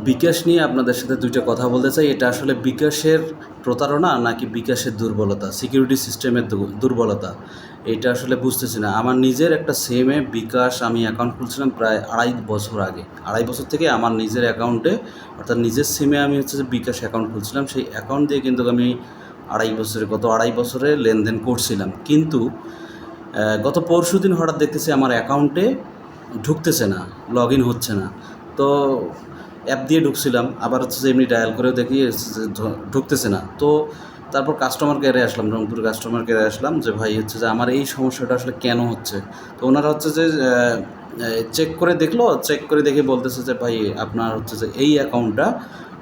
বিকাশ নিয়ে আপনাদের সাথে দুইটা কথা বলতে চাই। এটা আসলে বিকাশের প্রতারণা নাকি বিকাশের দুর্বলতা, সিকিউরিটি সিস্টেমের দুর্বলতা, এটা আসলে বুঝতেছি না। আমার নিজের একটা সিমে বিকাশ আমি অ্যাকাউন্ট খুলছিলাম প্রায় 2.5 বছর আগে। 2.5 বছর থেকে আমার নিজের অ্যাকাউন্টে, অর্থাৎ নিজের সিমে আমি হচ্ছে যে বিকাশ অ্যাকাউন্ট খুলছিলাম। সেই অ্যাকাউন্ট দিয়ে কিন্তু আমি গত 2.5 বছরে লেনদেন করছিলাম। কিন্তু গত পরশুদিন হঠাৎ দেখতেছি আমার অ্যাকাউন্টে ঢুকতেছে না, লগ ইন হচ্ছে না। তো অ্যাপ দিয়ে ঢুকছিলাম, আবার হচ্ছে যে এমনি ডায়াল করেও দেখি ঢুকতেছে না। তো তারপর কাস্টমার কেয়ারে আসলাম, রংপুর কাস্টমার কেয়ারে আসলাম যে ভাই হচ্ছে যে আমার এই সমস্যাটা আসলে কেন হচ্ছে। তো ওনারা হচ্ছে যে চেক করে দেখলো, চেক করে দেখে বলতেছে যে ভাই আপনার হচ্ছে যে এই অ্যাকাউন্টটা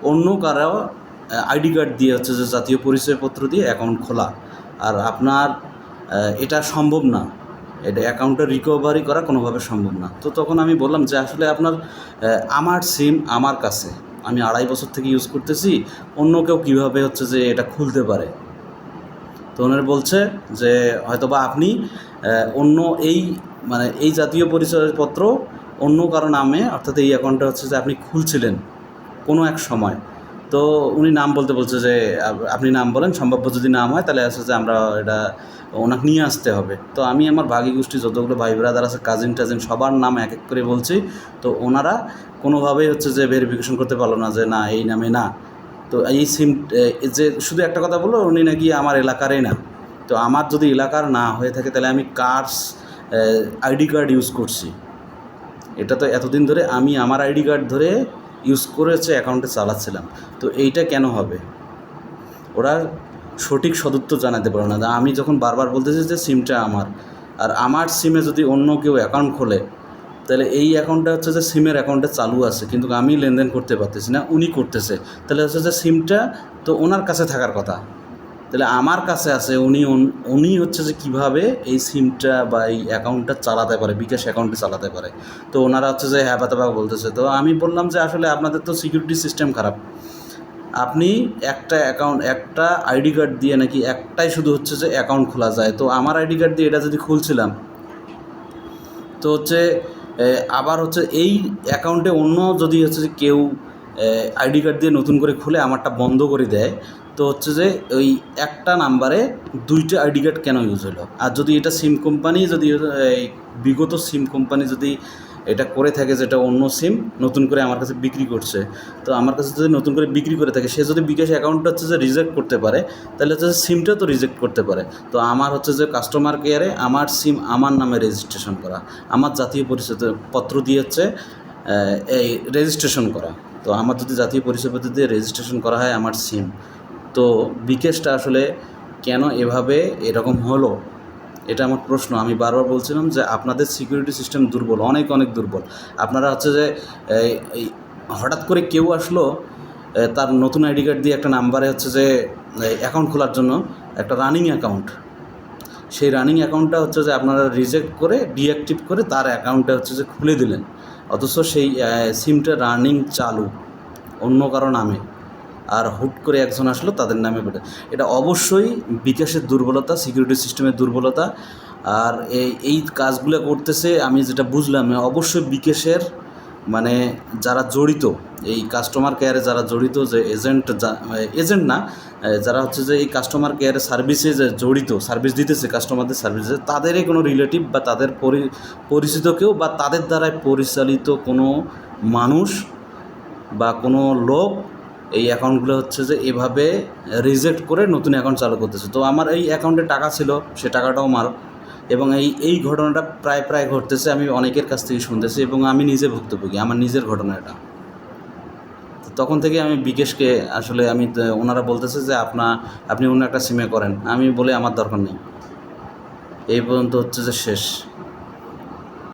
অন্য কারো আইডি কার্ড দিয়ে হচ্ছে যে জাতীয় পরিচয়পত্র দিয়ে অ্যাকাউন্ট খোলা, আর আপনার এটা সম্ভব না, এটা অ্যাকাউন্টটা রিকভারি করা কোনোভাবে সম্ভব না। তো তখন আমি বললাম যে আসলে আপনার আমার সিম আমার কাছে, আমি 2.5 বছর থেকে ইউজ করতেছি, অন্য কেউ কীভাবে হচ্ছে যে এটা খুলতে পারে। তো ওনারা বলছে যে হয়তোবা আপনি অন্য এই জাতীয় পরিচয়পত্র অন্য কারো নামে, অর্থাৎ এই অ্যাকাউন্টটা হচ্ছে যে আপনি খুলছিলেন কোনো এক সময়। তো উনি নাম বলতে বলছে যে আপনি নাম বলেন, সম্ভাব্য যদি নাম হয় তাহলে আছে যে আমরা এটা ওনাকে নিয়ে আসতে হবে। তো আমি আমার ভাগী গোষ্ঠী যতগুলো ভাই ব্রাদার আছে, কাজিন টাজিন, সবার নাম এক এক করে বলছি। তো ওনারা কোনোভাবেই হচ্ছে যে ভেরিফিকেশন করতে পারলো না যে না, এই নামে না। তো এই সিম যে শুধু একটা কথা বললো, উনি নাকি আমার এলাকারই না। তো আমার যদি এলাকার না হয়ে থাকে তাহলে আমি কার আইডি কার্ড ইউজ করছি? এটা তো এতদিন ধরে আমি আমার আইডি কার্ড ধরে ইউজ করেছে অ্যাকাউন্টে চালাচ্ছিলাম। তো এইটা কেন হবে? ওরা সঠিক সদুত্তর জানাতে পারে না। আমি যখন বারবার বলতেছি যে সিমটা আমার, আর আমার সিমে যদি অন্য কেউ অ্যাকাউন্ট খোলে তাহলে এই অ্যাকাউন্টটা হচ্ছে যে সিমের অ্যাকাউন্টে চালু আছে, কিন্তু আমি লেনদেন করতে পারতেছি না, উনি করতেছে। তাহলে হচ্ছে যে সিমটা তো ওনার কাছে থাকার কথা, তাহলে আমার কাছে আছে, উনি হচ্ছে যে কীভাবে এই সিমটা বা এই অ্যাকাউন্টটা চালাতে পারে, বিকাশ অ্যাকাউন্টে চালাতে পারে। তো ওনারা হচ্ছে যে হ্যাঁ বাতাবা বলতেছে। তো আমি বললাম যে আসলে আপনাদের তো সিকিউরিটি সিস্টেম খারাপ। আপনি একটা আইডি কার্ড দিয়ে নাকি একটাই শুধু হচ্ছে যে অ্যাকাউন্ট খোলা যায়। তো আমার আইডি কার্ড দিয়ে এটা যদি খুলছিলাম, তো হচ্ছে আবার হচ্ছে এই অ্যাকাউন্টে অন্য যদি হচ্ছে যে কেউ আইডি কার্ড দিয়ে নতুন করে খুলে আমারটা বন্ধ করে দেয়, তো হচ্ছে যে ওই একটা নাম্বারে 2টা আইডি কার্ড কেন ইউজ হলো? আর যদি এটা সিম কোম্পানি, যদি বিগত সিম কোম্পানি যদি এটা করে থাকে, যেটা অন্য সিম নতুন করে আমার কাছে বিক্রি করছে, তো আমার কাছে যদি নতুন করে বিক্রি করে থাকে, সে যদি বিকাশ অ্যাকাউন্টটা হচ্ছে যে রিজেক্ট করতে পারে, তাহলে হচ্ছে সিমটা তো রিজেক্ট করতে পারে। তো আমার হচ্ছে যে কাস্টমার কেয়ারে আমার সিম আমার নামে রেজিস্ট্রেশন করা, আমার জাতীয় পরিচয়পত্র দিয়ে হচ্ছে এই রেজিস্ট্রেশন করা। তো আমার যদি জাতীয় পরিচয়পত্র দিয়ে রেজিস্ট্রেশন করা হয় আমার সিম, তো বিকাশটা আসলে কেন এভাবে এরকম হলো, এটা আমার প্রশ্ন। আমি বারবার বলছিলাম যে আপনাদের সিকিউরিটি সিস্টেম দুর্বল, অনেক অনেক দুর্বল। আপনারা হচ্ছে যে এই হঠাৎ করে কেউ আসলো, তার নতুন আইডি কার্ড দিয়ে একটা নাম্বারে হচ্ছে যে অ্যাকাউন্ট খোলার জন্য, একটা রানিং অ্যাকাউন্ট, সেই রানিং অ্যাকাউন্টটা হচ্ছে যে আপনারা রিজেক্ট করে ডিঅ্যাক্টিভ করে তার অ্যাকাউন্টটা হচ্ছে যে খুলে দিলেন, অথচ সেই সিমটা রানিং চালু অন্য কারো নামে, আর হুট করে একজন আসলো তাদের নামে বেটে। এটা অবশ্যই বিকাশের দুর্বলতা, সিকিউরিটি সিস্টেমের দুর্বলতা। আর এই কাজগুলো করতেছে, আমি যেটা বুঝলাম, অবশ্যই বিকাশের মানে যারা জড়িত, এই কাস্টমার কেয়ারে যারা জড়িত, যে এজেন্ট না, যারা হচ্ছে যে এই কাস্টমার কেয়ারে সার্ভিসে যে জড়িত, সার্ভিস দিতেছে কাস্টমারদের সার্ভিসে, তাদেরই কোনো রিলেটিভ বা তাদের পরিচিত কেউ বা তাদের দ্বারাই পরিচালিত কোনো মানুষ বা কোনো লোক এই অ্যাকাউন্টগুলো হচ্ছে যে এভাবে রিজেক্ট করে নতুন অ্যাকাউন্ট চালু করতেছে। তো আমার এই অ্যাকাউন্টে টাকা ছিল, সে টাকাটাও মার, এবং এই ঘটনাটা প্রায় ঘটতেছে, আমি অনেকের কাছ থেকে শুনতেছি, এবং আমি নিজে ভুক্তভোগী, আমার নিজের ঘটনা এটা। তখন থেকে আমি বিকাশকে আসলে ওনারা বলতেছে যে আপনি অন্য একটা সিমে করেন। আমি বলে আমার দরকার নেই, এই পর্যন্ত হচ্ছে যে শেষ।